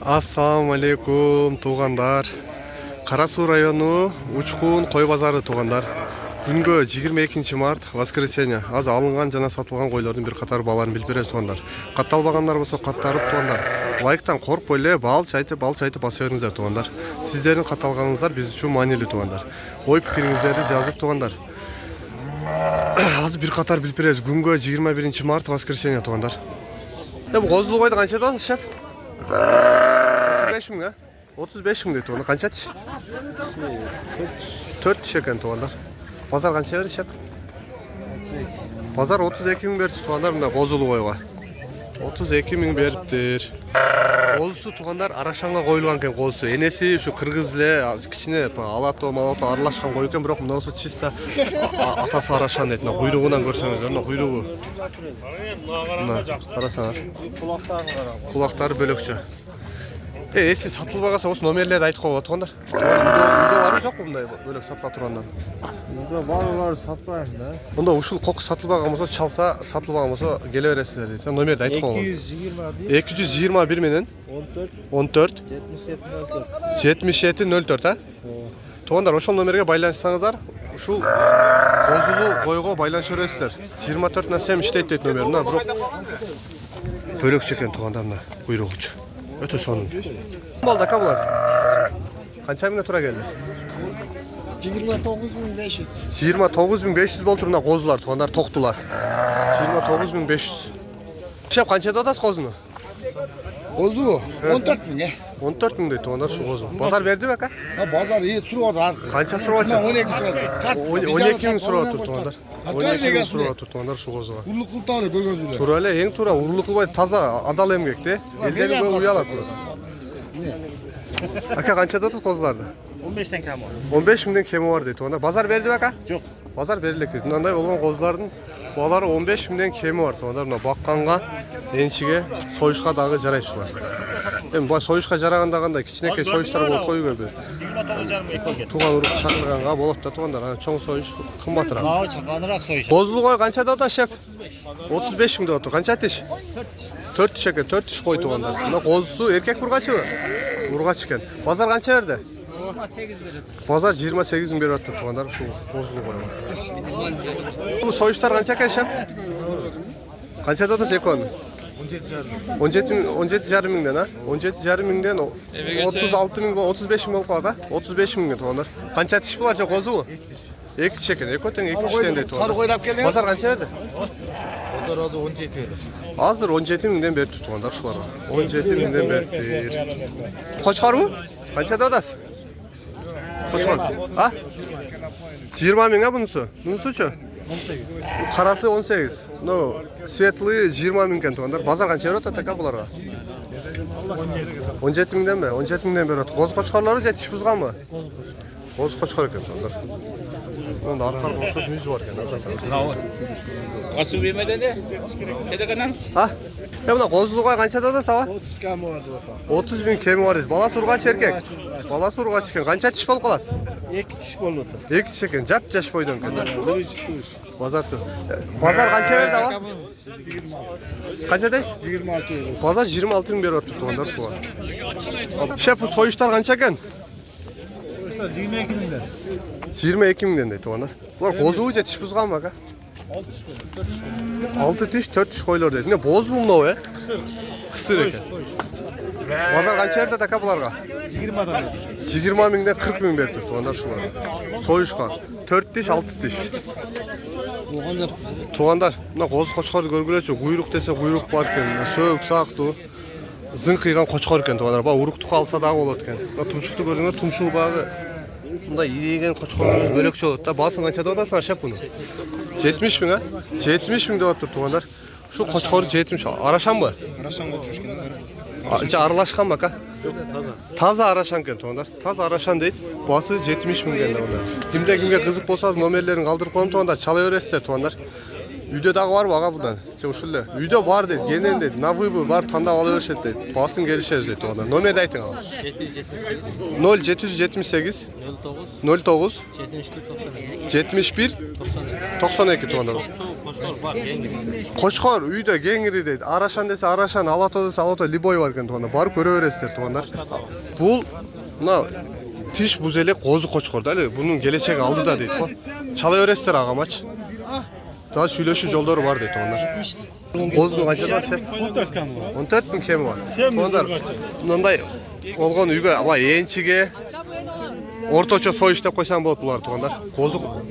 Assalamu alaikum туугандар. Кара Суу району Учкун кой базары туугандар. Күнгө 22 март воскресенье. Аз алынган жана сатылган койлордун бир катар бааларын билип беребиз туугандар. Катталбагандар болсо каттарып туугандар. Лайктан коркпой эле бал чайтып баса бериңиздер туугандар. Сиздердин катталганыңыздар биз үчүн маанилүү туугандар. Ой пикириңиздерди жазып туугандар. Аз бир катар билип беребиз. Күнгө 21 март воскресенье туугандар. Бу козулуу койду канча турат шеп? 35 миң, 35 миң дейт оны. Канчачы? 4 экен туугандар. Базар канча берди шеп? Базар 32 миң берди туугандар, мына козулуу койго. 32 миң бериптир. Козусу туугандар Арашанга коюлган экен козусу. Энеси ушу кыргыз эле кичине алато малато аралашкан кой экен, бирок мынасы чисто атасы Арашан дейт. Мына куйругунан көрсөңүздөр, мына куйругу. Мына карасаңар. Кулактары бөлөкчө. Эси сатылбагаса осы номерлерди айтып коюп аткандар. Үйдө барбы жокпу мындай бөлөк сатыла тургандар? Үйдө баалар сатпайм да. Мында ушул кок сатылбаган болсо, чалса, сатылбаган болсо келе бересиздер дейт. Сен номерди айтып койгон. 221 менен 14 7704 а? Туугандар, ошол номерге байланышсаңыздар, ушул козулуу койго байланыша бересиздер. 24/7 иштейт дейт номер. Мына бирок бөлөкчө экен туугандар, мына куйругучу. Өтө сонун. Болду ака булар. Канча миңге тура келди? 29500. 29500 болтур мына козулар туугандар, токтулар. 29500. Шеп канча деп атасыз козуну? Козу 14 миң. 14 миң дейт туугандар шу козу. Базар бердиби ака? Базар сурап атат. Канча сурап атат? 12 сурап. 12 миң сурап атат туугандар. 12 миң сурап атат туугандар шу козуга. Урлук кылталы көргөнсүздөр. Туура эле, эң туура урлук кылбай таза адал эмгекти. Элден көп уялат. Ака канча деп атат козуларды? 15'ten kemi var. 15 миңден кеми бар дейт туугандар. Базар бердиби ака? Жок. Базар берилек дейт. Мындай болгон козулардын балары 15 миңден кеми бар туугандар. Мына бакканга, энчиге, союшка дагы жарайт ушулар. Эми бай союшка жарагандагандай кичинекей союштар болуп кою көрбү. 29,5 ekolgen. Тууган урук чакырганга болот да туугандар. Чоң союш кымбатыраак. Mavi çakanırak soyuşa. Козулуу кой канча деп атат шеф? 35 миң деп атат. Канча тиш? 4 тиш экен, 4 тиш кой туугандар. Мына козусу эркек бургачыбы? Бургач экен. Базар канча берди? 28 verir. Базар 28 миң берип атат туугандар ушул козулуу койго. Бул союштар канча экен шеф? Канча деп атасыз экөөнү? 17,5 миңден, а? 17,5 миңден 36 миң, 35 миң болуп калат, а? 35 миңге туугандар. Канча тиш булар же козубу? 2 тиш экен, экөө тең 2 тиштен дейт туугандар. Сары койдап келдиң. Базар канча берди? Базар азыр 17 берди. Азыр 17 миңден берди туугандар ушуларга. 17 миңден берди. Кочкорбу? Канча деп атасыз? Кочкор. А? 20 миң, а бунусу? Бунусучу? 18. Карасы 18. Ну, светлый 20 миң экен туугандар. Базар канча берип атат ака буларга? 17 миңденби? 17 миңден берип атат. Коз кочкорлору же тиш бузганбы? Коз кочкор экен туугандар. Мында аркар кошуп мүйүзү бар экен. Kasu vermeden de. Ede kanan. А? Мына козулуу кой канча деп атасыз аба? 30 кем бар деп атат. 30 миң кеми бар дейт. Баласы ургач эркек. Баласы ургач экен. Канча тиш болуп калат? 2 тиш болуп атат. 2 тиш экен. Жап жаш бойдон экен. Биринчи туш. Базар канча берди аба? Канча дейсиз? 26 берди. Базар 26 миң берип атты туугандар ушуга. Шеп, союштар канча экен? 22 миңден. 22 миңден дейт туугандар. Булар козуу же тиш бузганбы ака? 6 тиш, 4 тиш койлор дейт. Эмне бозбу мынау, Кысыр экен. Базар канча берди ака буларга? 20 берди. 20 миңден 40 миң берди туугандар ушуларга. Союшка 4 тиш, 6 тиш. Туугандар, мына коз кочкорду көргүлөчү. Куйрук десе куйрук бар экен. Сөөк сактуу. Зыңкыйган кочкор экен туугандар. Баа уруктук алса дагы болот экен. Мына тумшукту көрдүңөр, тумшугу багы мындай ийген кочкорлор бөлөкчө болот да. Баасын канча деп атасыңар шеп буну? 70 миң, а? 70 миң деп атат туугандар. Шу кочкору 70. Арашанбы? Арашанга жүрүшкөн. Же аралашканбы ака? Жок, таза. Таза арашан экен туугандар. Таза арашан дейт. Басы 70 миң экен туугандар. Кимге кызык болсо номерлерин калтырып коем туугандар, чала бересиздер туугандар. Үйдө дагы барбы ага будан? Же ушул эле. Үйдө бар дейт, кенен дейт, на выбор бар, тандап ала беришет дейт. Басын келишебиз дейт туугандар. Номерди айтың ага. 0778 09 71 92 туугандар. Koşkor var. Koçkor uyda gengiri deydi. Araşan dese Araşan, Alato dese Alato, Liboy var ekan tuğanlar. Barıp göre öresizler tuğanlar. Bul, mına tiş buzeli kozu koçkor da. Bunun gelecek aldı da deydi. Çalay öresizler ağamaç. Daha söyleşi yolları var deydi tuğanlar. Kozunu kaçırlar şef? 14 kan var. 14 bin kemi var. Sen mi Tuğanlar, kaçır? bunday olgan uyga ama ençige ortaça soy işlep koysan bolup bular tuğanlar.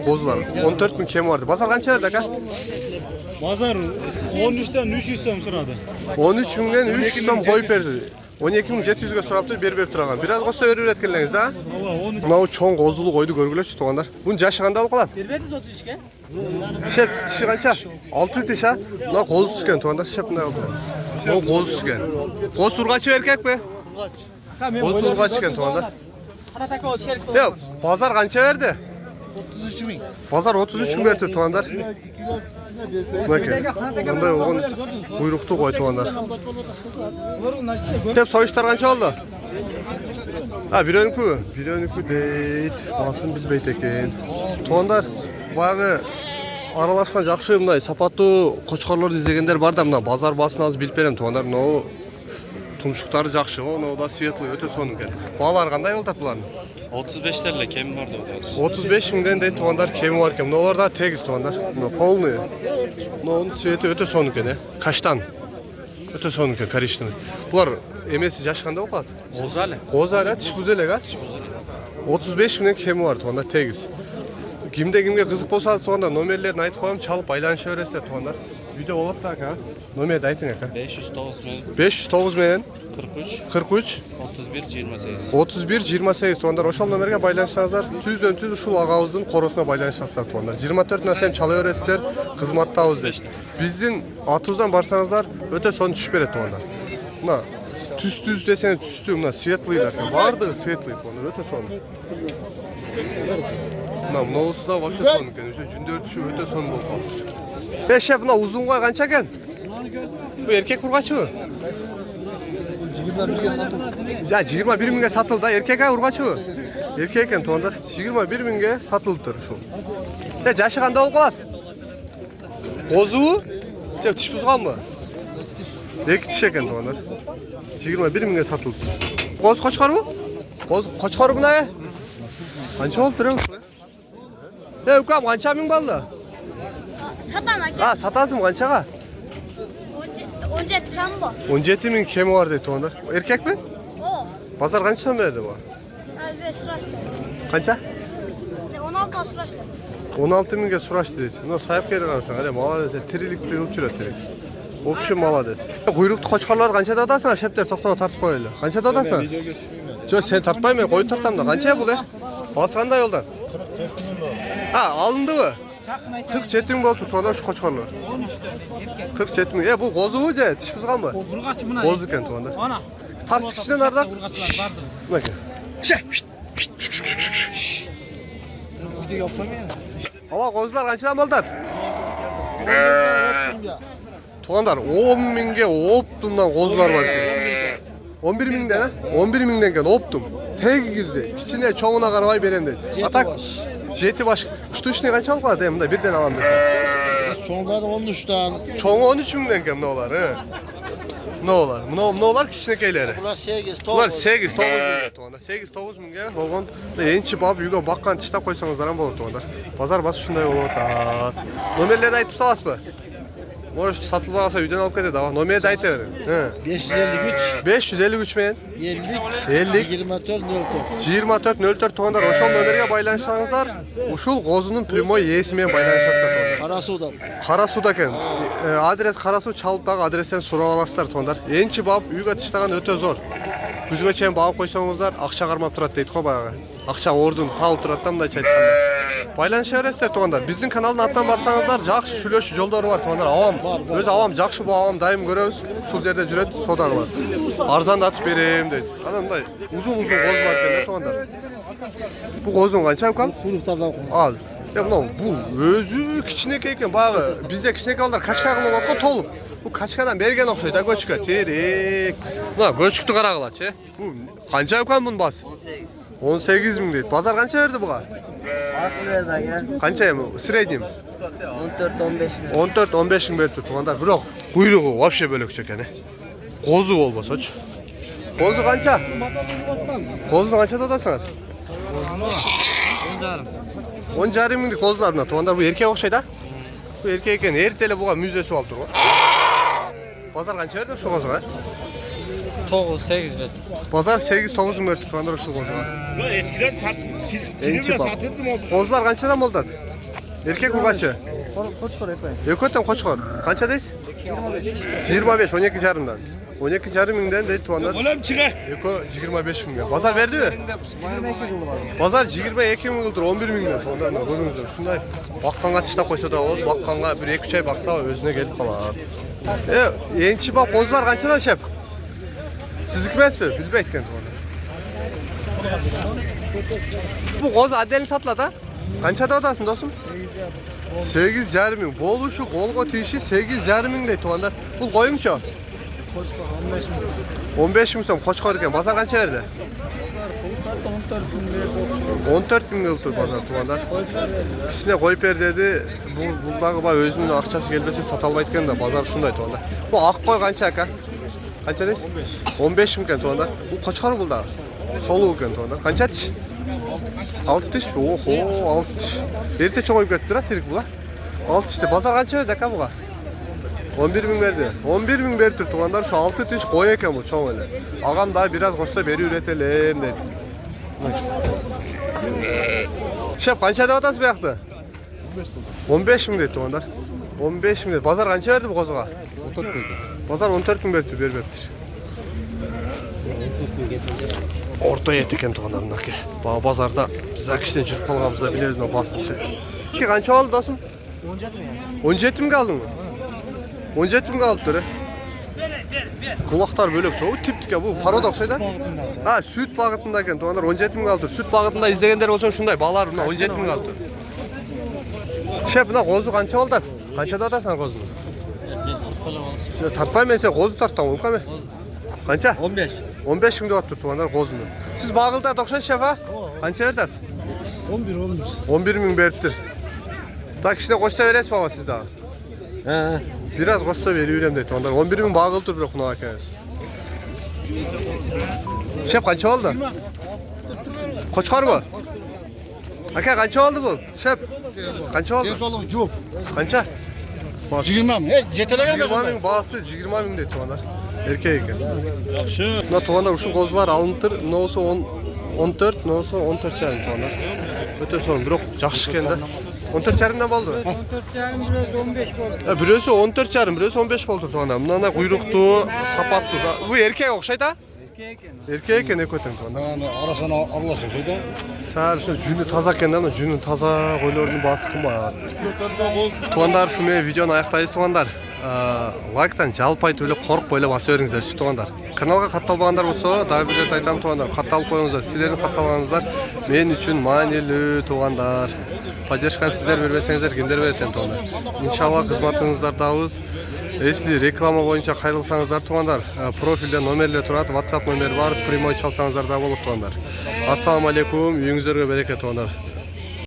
Kozular. 14 bin kemi vardı. Bazar kança verdi aka? Bazar 13'ten 300 so'm sırada. 13 mingden 300 so'm koyup berdi. 12.700'ge suraptır, berip turgan. Biraz olsa örür etkenleriz da. Valla 13. Mınau çoğun kozulu koydu görgüleşti tuğanlar. Bunun jaşı kanda alıp kalat? Berbediz 33'ke. Şef tişi kança? 6 tiş ha. Mınau kozusuz ken tuğanlar. Şef ne oldu? O kozusuz ken. Koz surgaçı erkek be? Koz surgaçı ken tuğanlar. Harataka o çelik. Ya pazar kança verdi? 33 bin. Pazar 33 bin verdi tuğanlar. Bakın. Bunday olgun kuyruktu koy tuğanlar. Hep soyuşlar kança oldu? Ha bir önükü deyit. Basın bilbeyt eken. Tuğanlar bayağı aralaşkan jakşı mınдай сапаттуу koçkorlorду izlegenler бар да мына базар басын азыр билип берем тугандар. Мынау тумшуктары жакшы го, мынау да светлый өтө сонун экен. Баалары кандай болот булардын? 35'lerle kemi var da o da. 35 миңден дейт тугандар кеми бар экен. Мыналар да тегиз тугандар. Мына полный. Мынаунун цвети өтө сонун экен, каштан. Өтө сонун экен, коричневый. Булар эмеси жашы кандай болот? Ozale. Коза тиш бузелек а? 35 миңден кеми бар тугандар, тегиз. Kimge kızık bolsa tuğanlar номерлерин айтып коем, çalıp байланыша бересиздер туғандар. Үйдө болот да ака. Номерди айтың ака. 509 men 509 менен 43 43 31 28. 31 28 туғандар. Ошол номерге байланышсаңыздар, түздөн түз ушул агабыздын коросуна байланышасыздар туғандар. 24 насем чала бересиздер, кызматтабыз дейт. Биздин атыбыздан барсаңыздар, өтө сонун түшүп берет туғандар. Мына түз десең түстүү, мына светлыйдар. Бардыгы светлый туғандар, өтө сонун. Мынаусы да вообще сонун экен. Уже жүндөр түшүп өтө сонун болуп калыптыр. Шеф, мына узун кой канча экен? Бу эркек ургачыбы? 21'ge satıldı. Ja, 21 миңге сатылды да, эркек ай ургачыбы? Эркек экен тугандар. 21 миңге сатылыптыр ушул. Жашы кандай болуп калат? Козу? Же тиш бузганбы? Эки тиш экен тугандар. 21 миңге сатылыптыр. Коз кочкорбу? Коз кочкор мына? Канча болуп берем? Ukam kança ming baldı? Satan aka. Ha, satasın kançaga? 17 kan bu. 17 ming kemi var dedi tuğanlar. Erkek mi? O. Pazar kançadan verdi bu? Az bir suraştı. Kança? 16 suraştı. 16 mingge suraştı dedi. Buna sahip geldi kansan. Hadi malades. Trilik tığılıp çürüyor trilik. Opşu malades. Kuyruklu koçkarlar kançada odasın? Şepler toktama tartıp koyuyorlar. Kançada odasın? Yok sen tartmayın, koyun tartam da. Kançaya bu le? Baskan da yoldan. Ha, alındı mı? 47 ming oldu tuğanlar şu koçkarlar. 47 ming. Bu kozu mu ce? Tiş buzgan mı? Kozu eken tuğanlar. Tart çıkışından ardak. Buna ki. Ama kozular kançadan baldat? Tuğanlar 10 mingge optumdan kozular var. 11 mingden ha? 11 mingden ken optum. Tegi gizli. Kiçine çoğuna karavay berem dedi. Atak jeti baş. Şu işine kança alıp kaldı hem de birden alan desen. Sonları 13'ten. Çoğu 13 mingden ken ne olar he? Ne olar? Ne olar kiçinekeyleri? Bunlar 8, Bunlar 8, 9 mingge tuğanda. 8, 9 mingge olgun. Ençi bab yuga bakkan tiştap koysanızlar hem olur tuğanlar. Pazar bası şunday olur tat. Nomerleri de ayıp salas mı? Boş satılmasa üyden alıp gitti daha. Nomeri de ayıp verin. 553, 553 men. 50, 24, 04. 24 04 tuğanlar. Oşol nomerge baylanışsanızlar. Uşul kozunun primoy yesimiyen baylanışasızlar tuğanlar. Karasu'dan. Karasu'da eken. Adres Karasu çalıp dağı adresten sorup alasızlar tuğanlar. Ençi bab uyga tıştagan öte zor. Күзгө чейин багып койсоңуздар, акча кармап турат дейт го баягы. Акча ордун табылып турат да мындай айтканда. Байланыша бересиздер тугандар. Биздин каналдын аттан барсаңыздар, жакшы сүйлөшүү жолдору бар тугандар. Авам, өз авам жакшы бу авам дайым көрөбүз. Ушул жерде жүрөт, соода кылат. Арзандатып берем дейт. Анан мындай узун козулар экен да тугандар. Бу козун канча укам? Kuyruklardan. Ал. Мынау бул өзү кичинекей экен. Баягы бизде кичинекей балдар качка кылып алат го толуп. Bu kaçkadan bergen okşaydı da göçükü. Terik. Buna göçüktü karakılaç. Bu kança yukan bunun bas? 18 min değil. Pazar kança verdi buğa? 6 verdi aga. Kança mı? Srednim. 14 15 bin beriptir tuğanlar. Biroq kuyruğu вообще bölekçe ekeni. Qozu bolbosoç. Qozu kança? Qozu kança dodasalar? 10,5 minglik qozular mına tuğanlar. Bu erkek okşaydı ha? Bu erkek eken ertele buğa müzesi oldu turgu. Pazar kança verdi şu qozuğa? 9-8 verdi. Pazar 8-9 bin beriptir tuğanlar şu qozuğa. Eskiden satırdım oldu. Qozular kançadan boldu? Erkek bu kaçı? Koçkor ekmeği. Ekoten koçkor. Kançadayız? 25, 12 jarımdan. 12 jarım mingden deydi tuğanlar. Oğlum çıkar. Eko 25 mingden. Pazar verdi mi? 22 yılı var. Pazar 22 ming kıldır 11 mingden. Sondan görüңүздөр. Şunday bakkanга tışta koysa da olur. Bakkanga bir 2-3 ay baksa özüne gelip kalar. Ençi bak qozular kançadan şep? Sizdiki emas mı? Bilbey etken tuğanlar. Bu qozu adelini satıladi ha? Kançada odasın dostum? 8,5 ming. Boluşu kolgo tişi 8,5 ming deydi tuğanlar. Bu koyunço? 15 ming so'm qo'chqor ekan. Pazar qancha berdi? 14 ming kıldı pazar tuğanlar. Kişine koyup ver dedi. Buldagi bay özünün akçası gelbese satalmaydı ekan da pazar şunday tuğanlar. Bu ak koy qancha aka? Qancha deysiz? 15 ming ekan tuğanlar. Bu qo'chqor buldagi. Solu ekan tuğanlar. Qancha tish? 6 tish mi? Oho 6 tish. Erta çoğuyup ketdi ha tirik bular. 6 tishde pazar qancha berdi aka buga? 11 ming verdi. 11 ming beriptir tuğanlar. Şu 6 tish qo'y ekan bu çoğ ele. Agam daha biraz qo'shsa beri üretelim dedi. Şep qancha deb atasiz bu yoqda? 15 ming deydi tuğanlar. 15 ming deydi. Pazar qancha berdi bu qo'ziga? 14 ming. Pazar 14 ming beripti, beribdir. Orta yet ekan tuğanlar bunaki. Bana pazarda biz akıştan жүрүp kalganımızda bileriz ne basınca. Qancha oldu dostum? 17 ming aldın mı? 17 ming alıptır. Kulaklar bölek çoğu tiptik ya bu paroda oxşaydı. Ha süt bağıtında ekan tuğanlar 17 ming alıptır. Süt bağıtında izlegenler olsa şunday bağlar buna 17 ming alıptır. Şep buna qozu qancha oldu? Qancha da atasan qozunu? Tartpay men sen qozu tarttan oka mı? Qancha? 15. 15 ming deyaptır tuğanlar qozunu. Siz bağılda dokşan şef ha? Qancha verdiniz? 11 ming beriptir. Tak işte qo'shsa beresiz baba siz daha. Biraz qo'shsa beraverem deydi tuğanlar. 11 ming bağıldır biroq buna akayız. Şef qancha oldu? Qo'chqor bu? Aka qancha oldu bu? Şef. Qancha oldu? Oğlum cuk. Qancha? 20 ming. Jetelagan 20 ming bağısı 20 ming deydi tuğanlar. Erkek ekan. Yaxşı. Buna tuğanlar uşun qozular alınıptır. Ne olsa 14, ne olsa 14 jarım tuğanlar. Öte son biroq жақсы ekan da. 14 jarımdan boldu. 14 jarım biraz 15 oldu. Birisi 14 jarım, birisi 15 boldu tuğanlar. Bundan da kuyruqtu, sapattu da. Bu erkek oxşaydı ha? Erkek eken ekoten tuğanlar. Arasana arlaşışıydı. Sağır şu jünü taza ekan da, jünü taza qo'ylarni bası qimmat. Tuğanlar şunu videoni аяқтайбыз tuğanlar. Лайктан жалпы айтып эле коркпой баса бериңиздерчи туғандар. Каналга катталбагандар болсо, дагы бир рет айтам туғандар, катталып коюңуздар. Силердин катталганыңыздар мен үчүн маанилүү туғандар. Поддержканы сиздер бербесеңиздер кимдер берет эми туғандар. Иншалла кызматыңыздардабыз. Если реклама боюнча кайрылсаңыздар туғандар, профилде номерлер турат, WhatsApp номери бар, прямой чалсаңыздар да болот туғандар. Ассаламу алейкум, үйүңүздөргө береке туғандар.